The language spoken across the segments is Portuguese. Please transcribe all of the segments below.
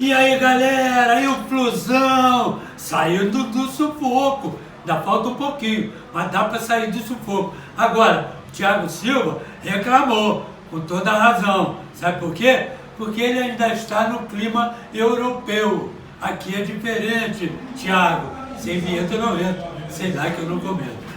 E aí galera, e o Flusão saindo do sufoco, ainda falta um pouquinho, mas dá para sair do sufoco. Agora, o Thiago Silva reclamou, com toda a razão, sabe por quê? Porque ele ainda está no clima europeu, aqui é diferente, Thiago, sem vinheta eu não entro, sei lá que eu não comento.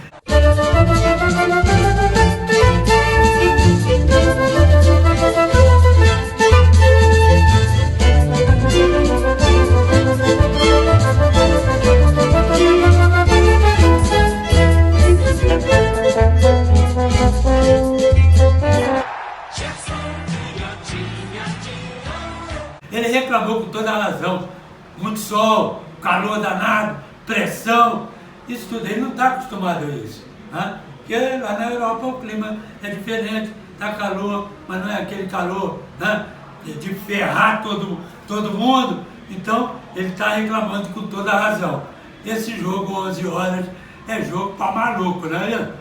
Ele reclamou com toda a razão, muito sol, calor danado, pressão, isso tudo, ele não está acostumado a isso, né? Porque lá na Europa o clima é diferente, está calor, mas não é aquele calor, né, de ferrar todo mundo, então ele está reclamando com toda a razão. Esse jogo 11 horas é jogo para maluco, né?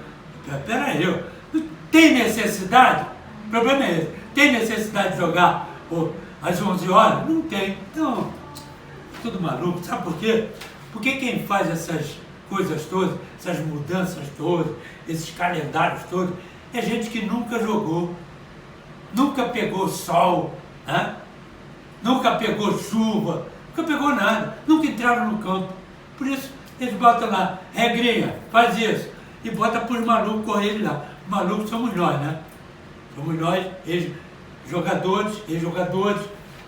Peraí, não tem necessidade? O problema é esse, tem necessidade de jogar às 11 horas? Não tem. Então, tudo maluco. Sabe por quê? Porque quem faz essas coisas todas, essas mudanças todas, esses calendários todos, é gente que nunca jogou, nunca pegou sol, né? Nunca pegou chuva, nunca pegou nada, nunca entraram no campo. Por isso, eles botam lá, regrinha, faz isso, e bota para os malucos correrem lá. Os malucos somos nós, né? Somos nós, ex-jogadores,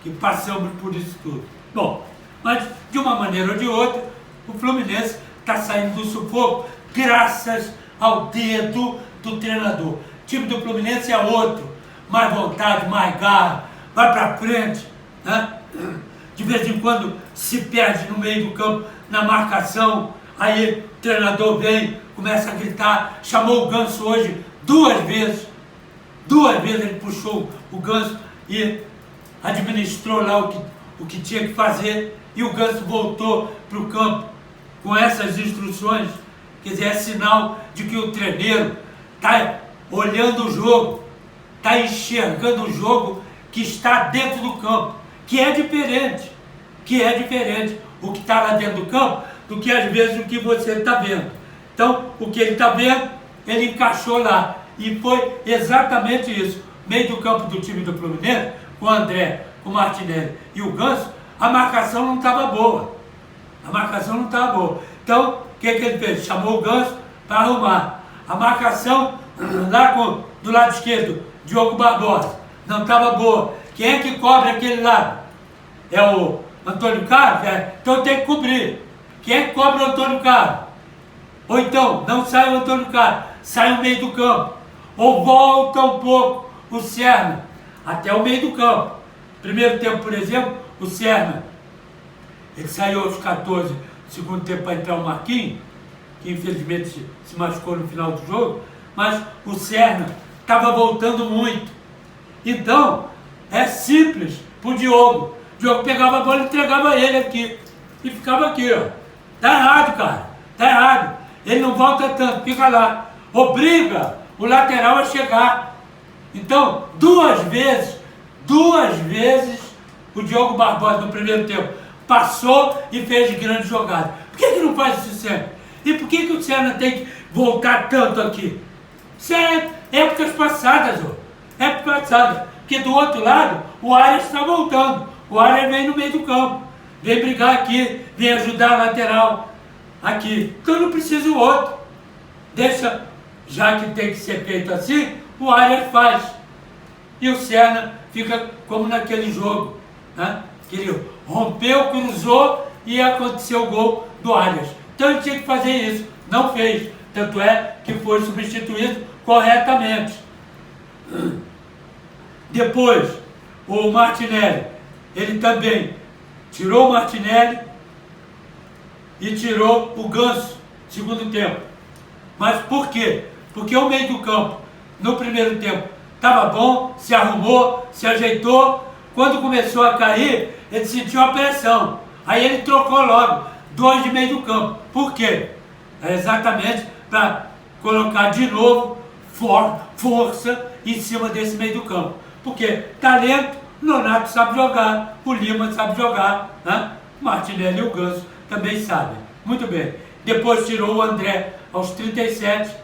que passamos por isso tudo. Bom, mas de uma maneira ou de outra, o Fluminense está saindo do sufoco graças ao dedo do treinador. O time do Fluminense é outro, mais vontade, mais garra, vai para frente, né? De vez em quando se perde no meio do campo, na marcação, aí o treinador vem, começa a gritar, chamou o Ganso hoje duas vezes ele puxou o Ganso e administrou lá o que tinha que fazer, e o Ganso voltou para o campo com essas instruções. Quer dizer, é sinal de que o treineiro está olhando o jogo, está enxergando o jogo que está dentro do campo, que é diferente o que está lá dentro do campo do que às vezes o que você está vendo. Então, o que ele está vendo, ele encaixou lá, e foi exatamente isso. Meio do campo do time do Fluminense, com o André, com o Martinelli e o Ganso, a marcação não estava boa. Então, o que ele fez? Chamou o Ganso para arrumar. A marcação lá do lado esquerdo, Diogo Barbosa, não estava boa. Quem é que cobre aquele lado? É o Antônio Carlos? Então tem que cobrir. Quem é que cobre o Antônio Carlos? Ou então, não sai o Antônio Carlos, sai o meio do campo. Ou volta um pouco o Serna até o meio do campo. Primeiro tempo, por exemplo, o Serna, ele saiu aos 14, segundo tempo, para entrar o Marquinhos, que infelizmente se machucou no final do jogo, mas o Serna estava voltando muito. Então, é simples para o Diogo. O Diogo pegava a bola e entregava ele aqui. E ficava aqui, ó. Tá errado, cara. Tá errado. Ele não volta tanto, fica lá. Obriga o lateral a chegar. Então, duas vezes, o Diogo Barbosa no primeiro tempo passou e fez grande jogada. Por que não faz isso sempre? E por que o Serna tem que voltar tanto aqui? Isso é épocas passadas, ó. Épocas passadas. Porque do outro lado, o Arias está voltando. O Arias vem no meio do campo. Vem brigar aqui, vem ajudar a lateral aqui. Então não precisa o outro. Deixa, já que tem que ser feito assim, o Arias faz. E o Serna fica como naquele jogo, né? Que ele rompeu, cruzou e aconteceu o gol do Arias. Então ele tinha que fazer isso. Não fez. Tanto é que foi substituído corretamente. Depois, o Martinelli, ele também tirou o Martinelli e tirou o Ganso, segundo tempo. Mas por quê? Porque o meio do campo, no primeiro tempo, estava bom, se arrumou, se ajeitou. Quando começou a cair, ele sentiu a pressão. Aí ele trocou logo, 2 de meio do campo. Por quê? É exatamente para colocar de novo força em cima desse meio do campo. Porque talento Nonato sabe jogar, o Lima sabe jogar, né? O Martinelli e o Ganso também sabem. Muito bem. Depois tirou o André aos 37,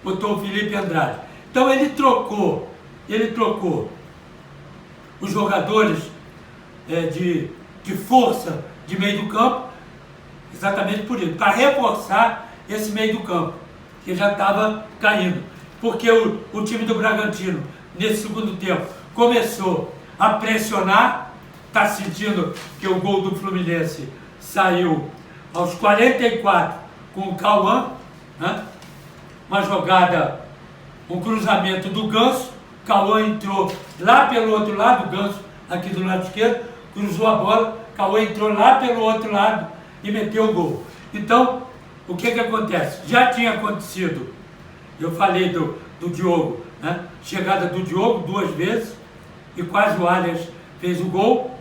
botou o Felipe Andrade. Então ele trocou os jogadores de força de meio do campo, exatamente por isso, para reforçar esse meio do campo, que já estava caindo. Porque o time do Bragantino, nesse segundo tempo, começou a pressionar, está sentindo que o gol do Fluminense saiu aos 44 com o Cauã, né? Uma jogada, um cruzamento do Ganso, Cauã entrou lá pelo outro lado, o Ganso aqui do lado esquerdo, cruzou a bola, Cauã entrou lá pelo outro lado e meteu o gol. Então, o que acontece? Já tinha acontecido, eu falei do Diogo, né? Chegada do Diogo 2 vezes, e quase o Arias fez o gol,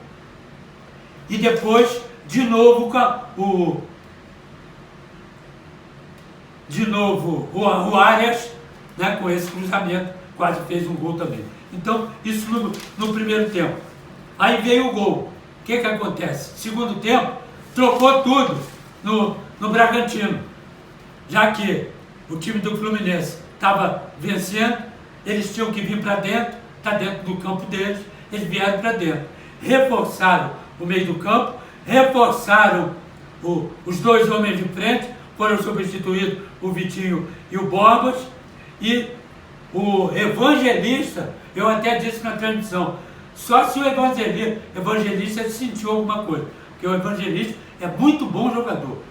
e depois, de novo, o Arias, né, com esse cruzamento, quase fez um gol também. Então, isso no primeiro tempo. Aí veio o gol. O que acontece? Segundo tempo, trocou tudo no Bragantino, já que o time do Fluminense estava vencendo, eles tinham que vir para dentro, está dentro do campo deles, eles vieram para dentro. Reforçaram o meio do campo, reforçaram os 2 homens de frente, foram substituídos o Vitinho e o Borbas, e o Evangelista, eu até disse na transmissão, só se o Evangelista sentiu alguma coisa, porque o Evangelista é muito bom jogador.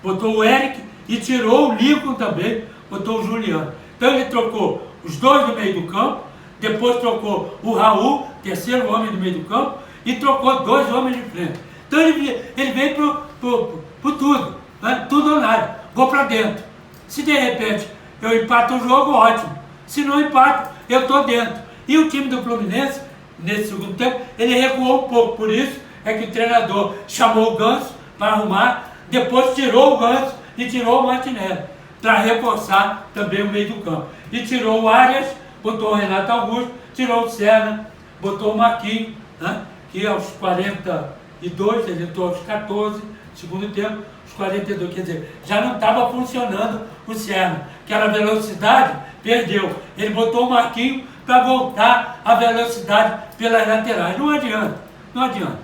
Botou o Eric e tirou o Lincoln também, botou o Juliano. Então ele trocou os 2 do meio do campo, depois trocou o Raul, terceiro homem do meio do campo, e trocou 2 homens de frente. Então ele veio pro tudo, né? Tudo ou nada, vou para dentro. Se de repente eu empato o jogo, ótimo. Se não empato, eu estou dentro. E o time do Fluminense, nesse segundo tempo, ele recuou um pouco. Por isso é que o treinador chamou o Ganso para arrumar, depois tirou o Ganso e tirou o Martinelli, para reforçar também o meio do campo. E tirou o Arias, botou o Renato Augusto, tirou o Serna, botou o Marquinhos, né? Que aos 42, ele entrou aos 14, segundo tempo, os 42, quer dizer, já não estava funcionando o Serna. Aquela velocidade, perdeu. Ele botou o Marquinhos para voltar a velocidade pelas laterais. Não adianta, não adianta.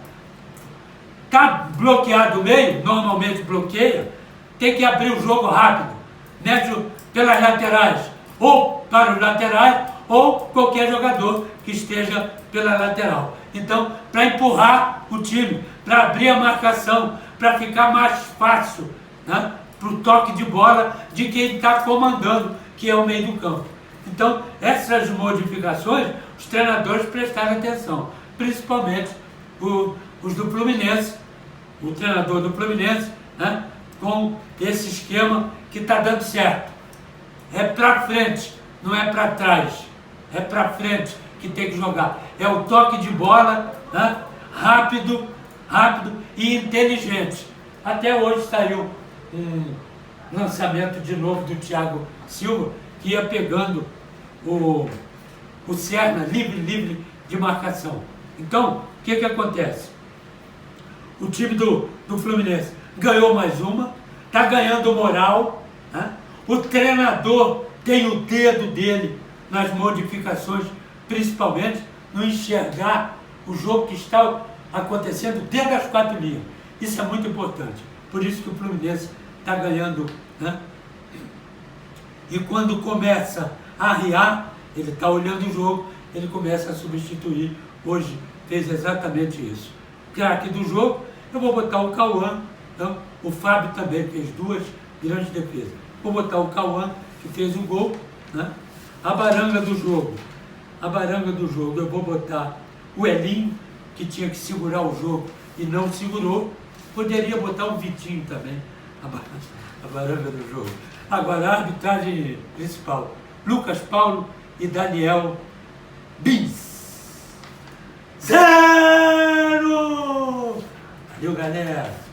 Está bloqueado o meio, normalmente bloqueia, tem que abrir o jogo rápido, mete pelas laterais, ou para os laterais, ou qualquer jogador que esteja pela lateral. Então, para empurrar o time, para abrir a marcação, para ficar mais fácil, né, para o toque de bola de quem está comandando, que é o meio do campo. Então, essas modificações, os treinadores prestaram atenção, principalmente os do Fluminense, o treinador do Fluminense, né, com esse esquema que está dando certo. É para frente, não é para trás. É para frente que tem que jogar. É o toque de bola, né, rápido e inteligente. Até hoje saiu um lançamento de novo do Thiago Silva, que ia pegando o Serna livre de marcação. Então, o que acontece? O time do Fluminense ganhou mais uma, está ganhando moral, né? O treinador tem o dedo dele nas modificações, principalmente no enxergar o jogo que está acontecendo dentro das 4 linhas. Isso é muito importante. Por isso que o Fluminense está ganhando, né? E quando começa a arriar, ele está olhando o jogo, ele começa a substituir. Hoje fez exatamente isso. Craque do jogo, eu vou botar o Cauã. Então, o Fábio também fez 2 grandes defesas. Vou botar o Cauã, que fez um gol, né? A baranga do jogo, eu vou botar o Elinho, que tinha que segurar o jogo e não segurou. Poderia botar o Vitinho também, a baranga do jogo. Agora, a arbitragem principal, Lucas Paulo e Daniel Bins. 0! Valeu, galera!